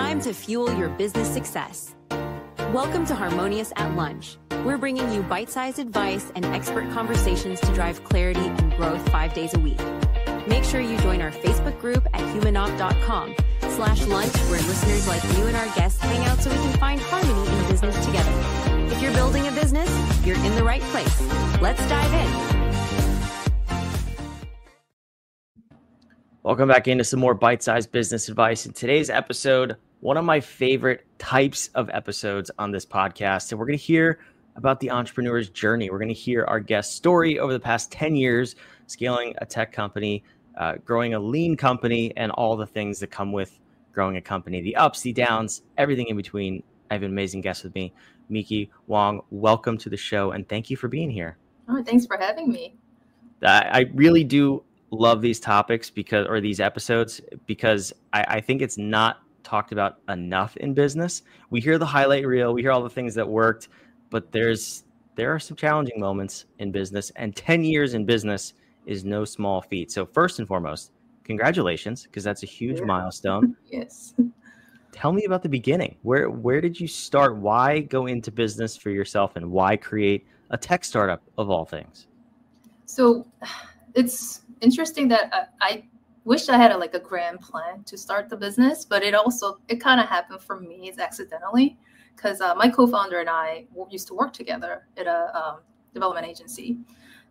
time to fuel your business success. Welcome to Harmonious at Lunch. We're bringing you bite-sized advice and expert conversations to drive clarity and growth 5 days a week. Make sure you join our Facebook group at humanopt.com/lunch, where listeners like you and our guests hang out so we can find harmony in business together. If you're building a business, you're in the right place. Let's dive in. Welcome back into some more bite-sized business advice. In today's episode, one of my favorite types of episodes on this podcast. And we're going to hear about the entrepreneur's journey. We're going to hear our guest's story over the past 10 years, scaling a tech company, growing a lean company, and all the things that come with growing a company, the ups, the downs, everything in between. I have an amazing guest with me, Miki Wong. Welcome to the show, and thank you for being here. Oh, thanks for having me. I really do love these topics these episodes because I think it's not talked about enough in business. We hear the highlight reel, we hear all the things that worked, but there are some challenging moments in business, and 10 years in business is no small feat. So first and foremost, congratulations, because that's a huge milestone. Yes. Tell me about the beginning. Where did you start? Why go into business for yourself, and why create a tech startup of all things? So it's interesting that I wish I had a grand plan to start the business, but it kind of happened for me accidentally, because my co-founder and I used to work together at a development agency.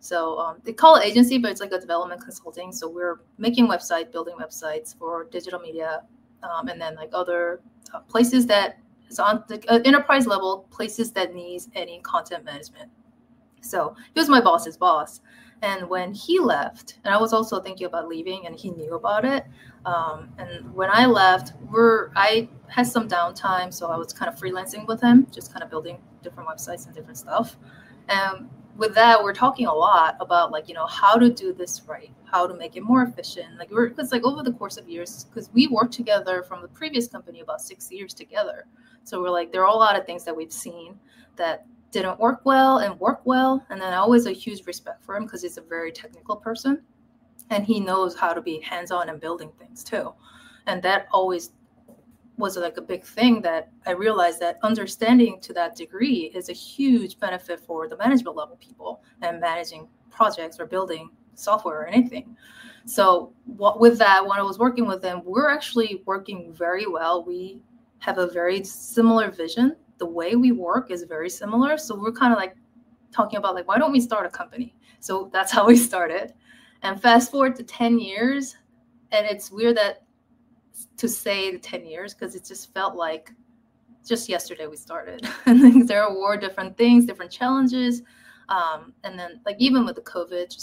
So they call it agency, but it's like a development consulting. So we're making building websites for digital media, and then other places that is on the enterprise level, places that needs any content management. So he was my boss's boss. And when he left, and I was also thinking about leaving, and he knew about it. And when I left, I had some downtime, so I was kind of freelancing with him, just kind of building different websites and different stuff. And with that, we're talking a lot about how to do this right, how to make it more efficient. Because over the course of years, because we worked together from the previous company about 6 years together, so we're there are a lot of things that we've seen that didn't work well. And then I always a huge respect for him because he's a very technical person, and he knows how to be hands-on and building things too. And that always was a big thing that I realized that understanding to that degree is a huge benefit for the management level people and managing projects or building software or anything. So with that, when I was working with them, we're actually working very well. We have a very similar vision. The way we work is very similar. So we're kind of talking about why don't we start a company? So that's how we started. And fast forward to 10 years. And it's weird to say the 10 years, because it just felt like just yesterday we started. And there were different things, different challenges. And then even with the COVID,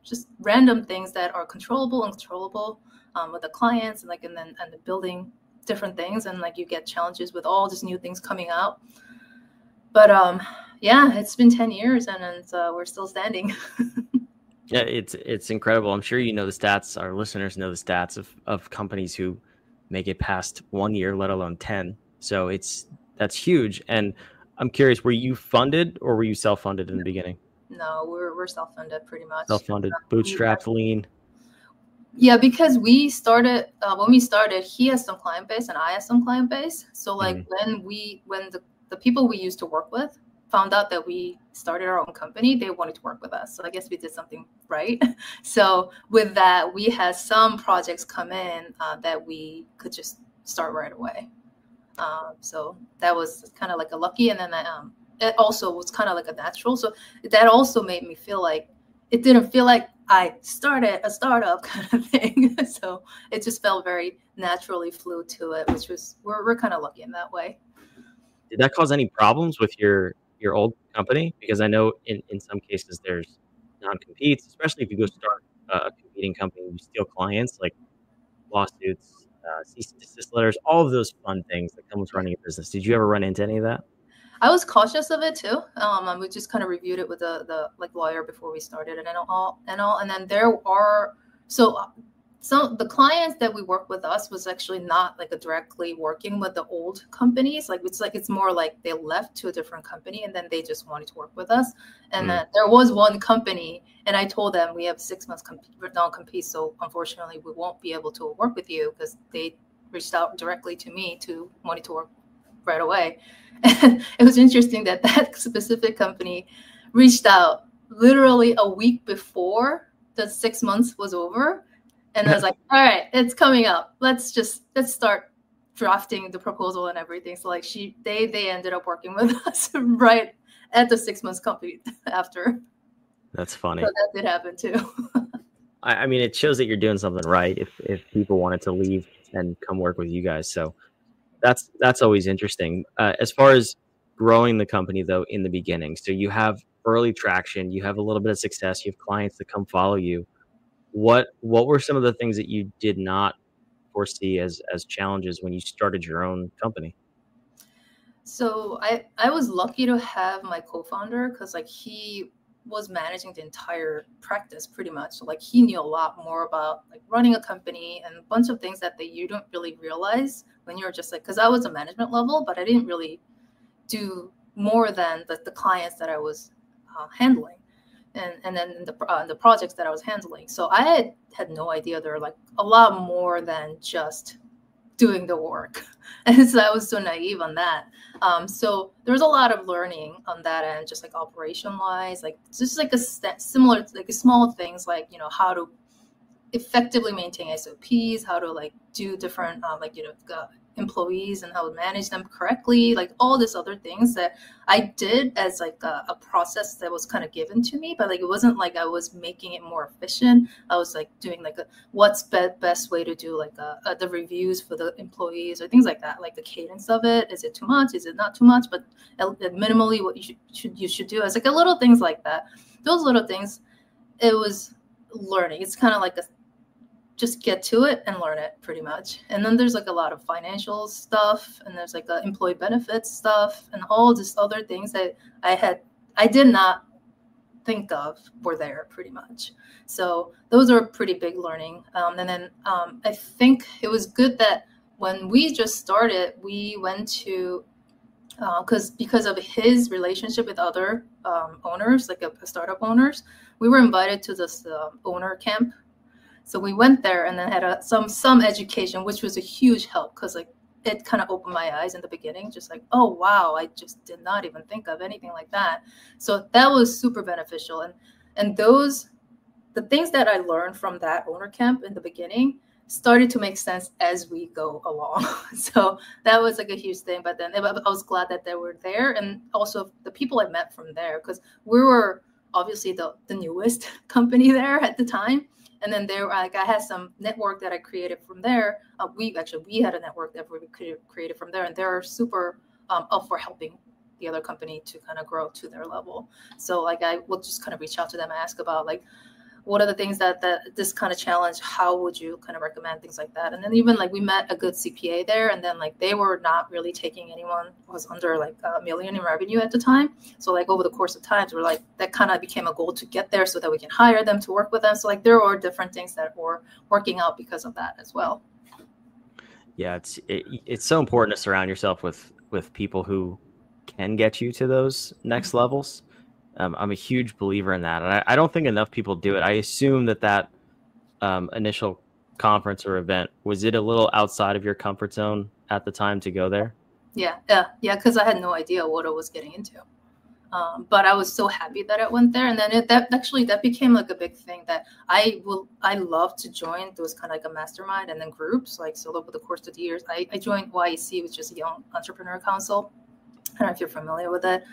just random things that are controllable and uncontrollable with the clients and the building different things, and you get challenges with all these new things coming out. But it's been 10 years, and we're still standing. Yeah, it's incredible. I'm sure you know the stats. Our listeners know the stats of companies who make it past 1 year, let alone 10. So that's huge. And I'm curious, were you funded or were you self-funded in the beginning? No, we're self-funded pretty much. Self-funded, bootstrapped, lean. Yeah, because we started when we started, he has some client base and I have some client base. So when the people we used to work with found out that we started our own company, they wanted to work with us. So I guess we did something right. So with that, we had some projects come in that we could just start right away. So that was kind of a lucky, and then it also was kind of a natural. So that also made me feel like it didn't feel like I started a startup kind of thing. So it just felt very naturally flew to it, which was, we're kind of lucky in that way. Did that cause any problems with your old company? Because I know in some cases there's non-competes, especially if you go start a competing company, you steal clients, like lawsuits, cease and desist letters, all of those fun things that come with running a business. Did you ever run into any of that? I was cautious of it too. And we just kind of reviewed it with the lawyer before we started, and then there are so the clients that we work with us was actually not directly working with the old companies. It's more like they left to a different company and then they just wanted to work with us. And then there was one company, and I told them we have 6 months non-compete, so unfortunately we won't be able to work with you because they reached out directly to me to wanting to work right away. And it was interesting that that specific company reached out literally a week before the 6 months was over. And I was like, all right, it's coming up. Let's start drafting the proposal and everything. So like they ended up working with us right at the 6 months complete after. That's funny. So that did happen too. I mean, it shows that you're doing something right if people wanted to leave and come work with you guys. So that's always interesting. As far as growing the company though, in the beginning, so you have early traction, you have a little bit of success, you have clients that come follow you. What were some of the things that you did not foresee as challenges when you started your own company? So I was lucky to have my co-founder, because like he was managing the entire practice pretty much. So like he knew a lot more about like running a company and a bunch of things that you don't really realize when you're just like, because I was a management level, but I didn't really do more than the clients that I was handling. And then the projects that I was handling. So I had no idea there were like a lot more than just doing the work. And so I was so naive on that. So there was a lot of learning on that end, just like operation wise, like just like similar, like small things like, you know, how to effectively maintain SOPs, how to like do different, employees and how to manage them correctly, like all these other things that I did as like a process that was kind of given to me, but like it wasn't like I was making it more efficient. I was like doing like what's best way to do like the reviews for the employees or things like that, like the cadence of it. Is it too much? Is it not too much? But minimally what you should do. It's like a little things like that. Those little things, it was learning. It's kind of like just get to it and learn it pretty much. And then there's like a lot of financial stuff, and there's like employee benefits stuff and all these other things that I did not think of were there pretty much. So those are pretty big learning. And then I think it was good that when we just started, we went to, because of his relationship with other owners, like a startup owners, we were invited to this owner camp. So we went there and then had some education, which was a huge help, because like it kind of opened my eyes in the beginning, just like, oh wow, I just did not even think of anything like that. So that was super beneficial. And the things that I learned from that owner camp in the beginning started to make sense as we go along. So that was like a huge thing. But then I was glad that they were there, and also the people I met from there, because we were obviously the newest company there at the time. And then there, like I had some network that I created from there. We had a network that we created from there, and they're super up for helping the other company to kind of grow to their level. So like I will just kind of reach out to them and ask about like, what are the things that this kind of challenge, how would you kind of recommend things like that? And then even like we met a good CPA there, and then like they were not really taking anyone who was under like $1 million in revenue at the time. So like over the course of time, we're like, that kind of became a goal to get there so that we can hire them to work with them. So like there are different things that were working out because of that as well. Yeah, it's so important to surround yourself with people who can get you to those next levels. I'm a huge believer in that. And I don't think enough people do it. I assume that initial conference or event, was it a little outside of your comfort zone at the time to go there? Yeah, because I had no idea what I was getting into. But I was so happy that I went there. And then that became like a big thing that I love to join those kind of like a mastermind and then groups. Like, so over the course of the years, I joined YEC, which is a Young Entrepreneur Council. I don't know if you're familiar with it.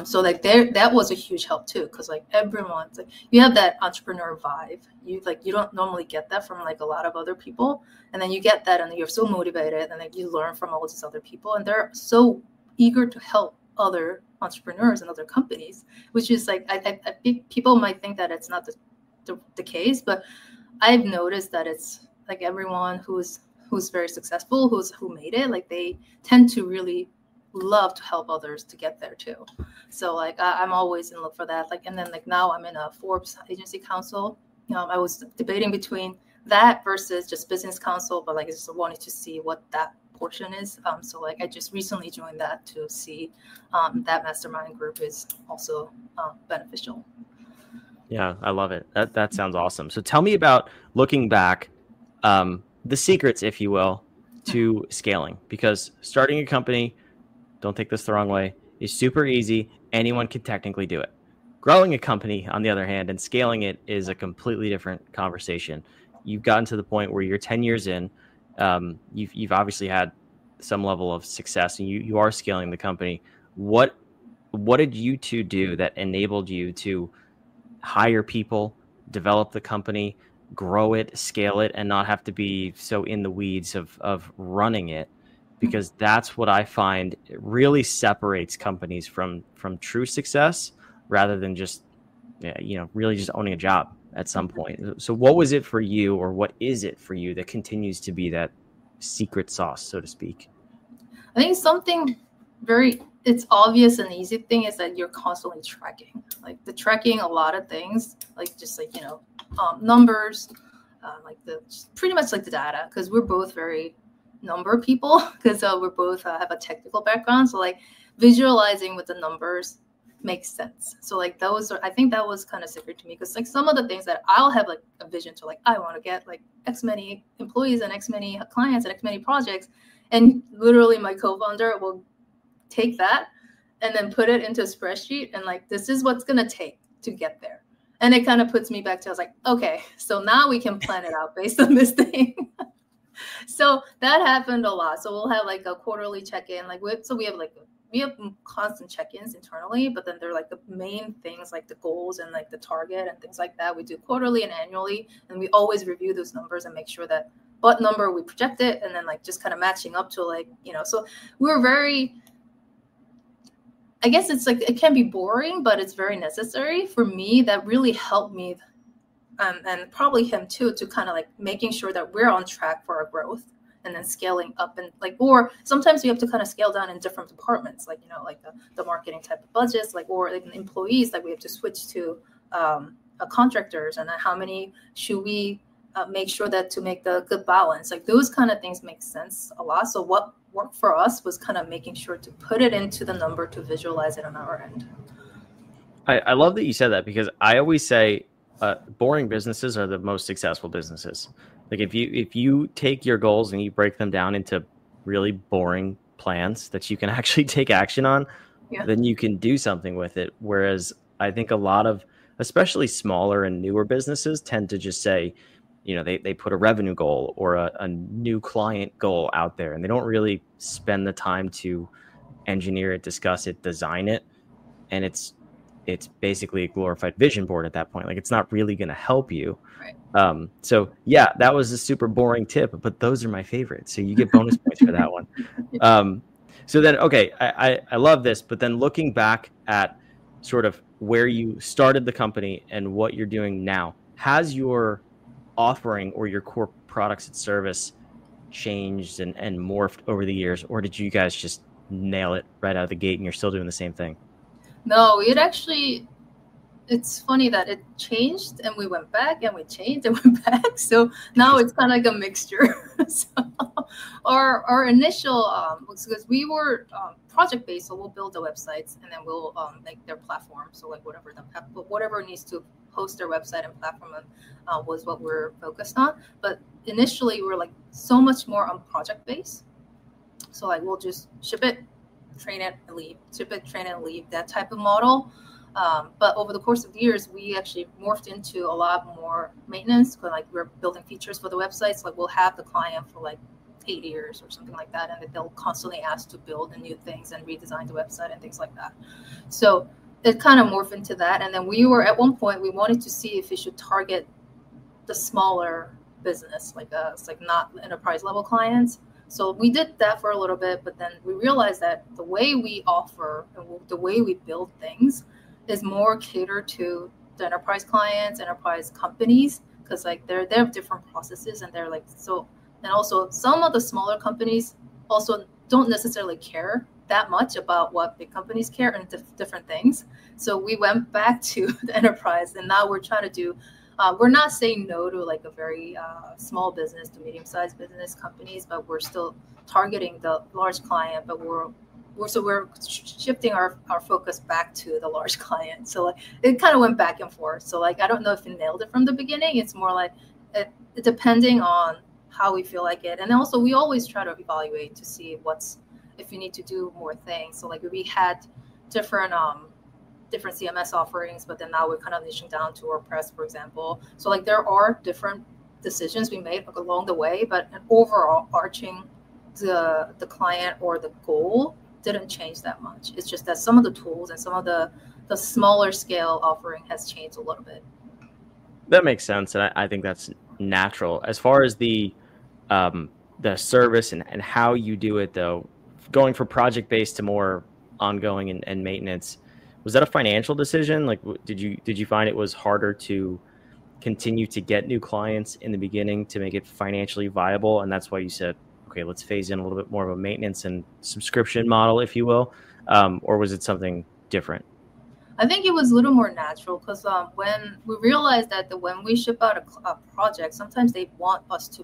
So like that was a huge help too, because like everyone's like, you have that entrepreneur vibe. You don't normally get that from like a lot of other people, and then you get that, and you're so motivated, and like you learn from all these other people, and they're so eager to help other entrepreneurs and other companies, which is like I think people might think that it's not the case, but I've noticed that it's like everyone who's very successful, who made it, like they tend to really love to help others to get there too. So like I'm always in look for that. Like, and then like now I'm in a Forbes agency council. I was debating between that versus just business council, but like I just wanted to see what that portion is. So like I just recently joined that to see that mastermind group is also beneficial. Yeah, I love it. That sounds awesome. So tell me about, looking back, the secrets, if you will, to scaling, because starting a company, don't take this the wrong way, is super easy. Anyone can technically do it. Growing a company, on the other hand, and scaling it is a completely different conversation. You've gotten to the point where you're 10 years in. You've obviously had some level of success, and you are scaling the company. What did you two do that enabled you to hire people, develop the company, grow it, scale it, and not have to be so in the weeds of running it? Because that's what I find really separates companies from true success, rather than just really just owning a job at some point. So what was it for you, or what is it for you that continues to be that secret sauce, so to speak? I think something it's obvious and easy thing is that you're constantly tracking, like tracking a lot of things, like just like, numbers, pretty much like the data, because we're both very number people, because we're both have a technical background. So like visualizing with the numbers makes sense. So like I think that was kind of secret to me, because like some of the things that I'll have like a vision to, like I want to get like X many employees and X many clients and X many projects, and literally my co-founder will take that and then put it into a spreadsheet and like, this is what's going to take to get there. And it kind of puts me back to, I was like, okay, so now we can plan it out based on this thing. So that happened a lot. So we'll have like a quarterly check-in, we have constant check-ins internally, but then they're like the main things, like the goals and like the target and things like that. We do quarterly and annually, and we always review those numbers and make sure that what number we projected, and then like just kind of matching up to like, so we're very, I guess it's like, it can be boring, but it's very necessary for me. That really helped me, and probably him too, to kind of like making sure that we're on track for our growth, and then scaling up, and like, or sometimes you have to kind of scale down in different departments, like, like the marketing type of budgets, like, or like employees, like we have to switch to contractors, and then how many should we make sure that to make the good balance, like those kind of things make sense a lot. So what worked for us was kind of making sure to put it into the number to visualize it on our end. I love that you said that, because I always say boring businesses are the most successful businesses. Like if you take your goals and you break them down into really boring plans that you can actually take action on, then you can do something with it. Whereas I think a lot of, especially smaller and newer businesses, tend to just say, they put a revenue goal or a new client goal out there, and they don't really spend the time to engineer it, discuss it, design it. And it's basically a glorified vision board at that point. Like, it's not really going to help you. Right. So yeah, that was a super boring tip, but those are my favorites. So you get bonus points for that one. So then, okay, I love this, but then looking back at sort of where you started the company and what you're doing now, has your offering or your core products and service changed and morphed over the years, or did you guys just nail it right out of the gate and you're still doing the same thing? No, it's funny that it changed and we went back, and we changed and went back. So now it's kind of like a mixture. So our initial, because we were project based, so we'll build the websites and then we'll make their platform. So like whatever needs to host their website and platform was what we're focused on. But initially we're like so much more on project based. So like we'll just ship it, train it, and leave. Ship it, train it, and leave. That type of model. But over the course of years, we actually morphed into a lot more maintenance. Like we're building features for the websites. Like we'll have the client for like 8 years or something like that, and they'll constantly ask to build new things and redesign the website and things like that. So it kind of morphed into that. And then we were at one point, we wanted to see if we should target the smaller business, like not enterprise level clients. So we did that for a little bit, but then we realized that the way we offer and the way we build things is more catered to the enterprise clients, enterprise companies, because like they have different processes, and they're like, so, and also some of the smaller companies also don't necessarily care that much about what big companies care and different things. So we went back to the enterprise, and now we're trying to do, we're not saying no to like a very small business to medium-sized business companies, but we're still targeting the large client, but we're shifting our focus back to the large client. So like it kind of went back and forth. So like I don't know if you nailed it from the beginning. It's more like it depending on how we feel like it. And also we always try to evaluate to see if you need to do more things. So like we had different CMS offerings, but then now we're kind of niching down to WordPress, for example. So like there are different decisions we made along the way, but an overall arching the client or the goal didn't change that much. It's just that some of the tools and some of the smaller scale offering has changed a little bit. That makes sense, and I think that's natural. As far as the service and how you do it, though, going from project-based to more ongoing and maintenance, was that a financial decision? Like, did you find it was harder to continue to get new clients in the beginning to make it financially viable, and that's why you said, okay, let's phase in a little bit more of a maintenance and subscription model, if you will, or was it something different? I think it was a little more natural because when we realized that when we ship out a project, sometimes they want us to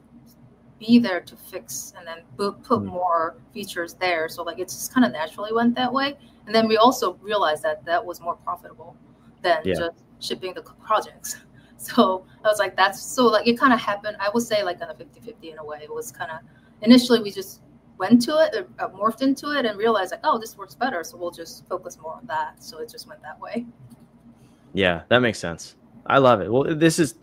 be there to fix and then put more features there. So like it just kind of naturally went that way. And then we also realized that was more profitable than just shipping the projects. So I was like, it kind of happened, I would say like on a 50-50 in a way. It was kind of, initially we just went to it, morphed into it and realized like, oh, this works better. So we'll just focus more on that. So it just went that way. Yeah, that makes sense. I love it. Well, this is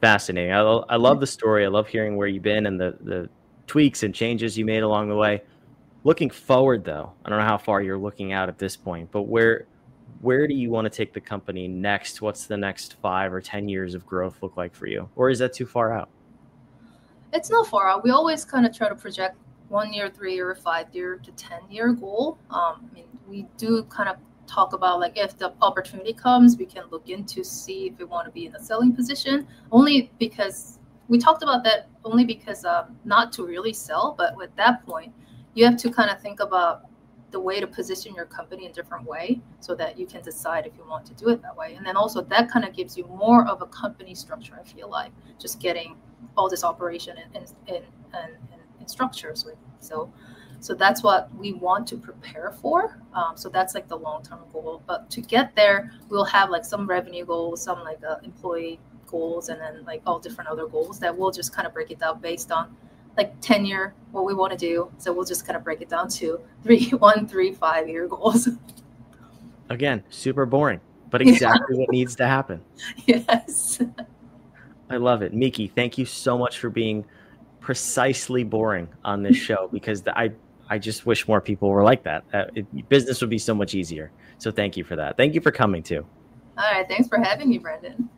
fascinating. I love the story. I love hearing where you've been and the tweaks and changes you made along the way. Looking forward, though, I don't know how far you're looking out at this point, but where do you want to take the company next? What's the next 5 or 10 years of growth look like for you? Or is that too far out? It's not far out. We always kind of try to project 1 year, 3 year, 5 year to 10-year goal. I mean, we do kind of talk about like if the opportunity comes, we can look into see if we want to be in a selling position. Only because we talked about that only because not to really sell, but at that point, you have to kind of think about the way to position your company in a different way so that you can decide if you want to do it that way. And then also that kind of gives you more of a company structure, I feel like, just getting all this operation in structures with. So that's what we want to prepare for. So that's like the long-term goal. But to get there, we'll have like some revenue goals, some like employee goals, and then like all different other goals that we'll just kind of break it down based on like 10-year, what we want to do. So we'll just kind of break it down to 1, 3, 5 year goals. Again, super boring, but exactly what needs to happen. Yes. I love it. Miki, thank you so much for being precisely boring on this show because I just wish more people were like that. Business would be so much easier. So thank you for that. Thank you for coming too. All right. Thanks for having me, Brendan.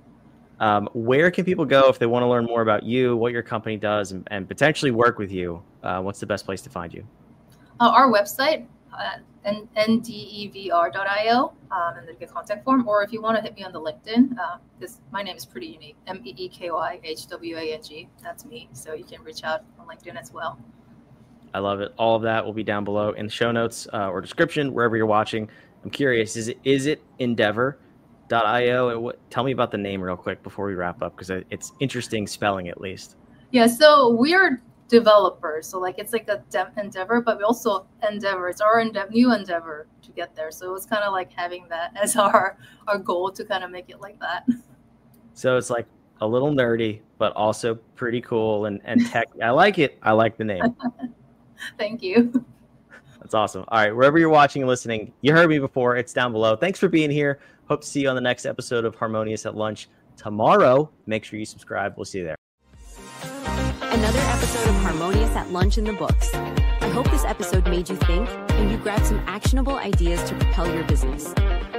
Where can people go if they want to learn more about you, what your company does, and potentially work with you? What's the best place to find you? Our website, ndevr.io, and there's a contact form. Or if you want to hit me on the LinkedIn, my name is pretty unique, MEEKYHWANG. That's me. So you can reach out on LinkedIn as well. I love it. All of that will be down below in the show notes or description, wherever you're watching. I'm curious, is it Endeavor.io? And tell me about the name real quick before we wrap up, because it's interesting spelling at least. Yeah, so we are developers. So like it's like a endeavor, but we also endeavor. It's our new endeavor to get there. So it's kind of like having that as our goal to kind of make it like that. So it's like a little nerdy, but also pretty cool and tech. I like it. I like the name. Thank you. That's awesome. All right, wherever you're watching and listening, you heard me before. It's down below. Thanks for being here. Hope to see you on the next episode of Harmonious at Lunch tomorrow. Make sure you subscribe. We'll see you there. Another episode of Harmonious at Lunch in the books. I hope this episode made you think and you grabbed some actionable ideas to propel your business.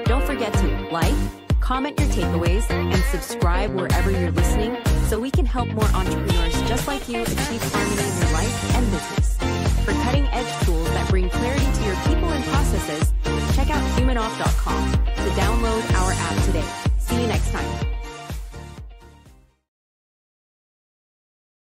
Don't forget to like, comment your takeaways, and subscribe wherever you're listening so we can help more entrepreneurs just like you achieve harmony in your life and business. For cutting-edge tools that bring clarity to your people and processes, check out humanoff.com to download our app today. See you next time.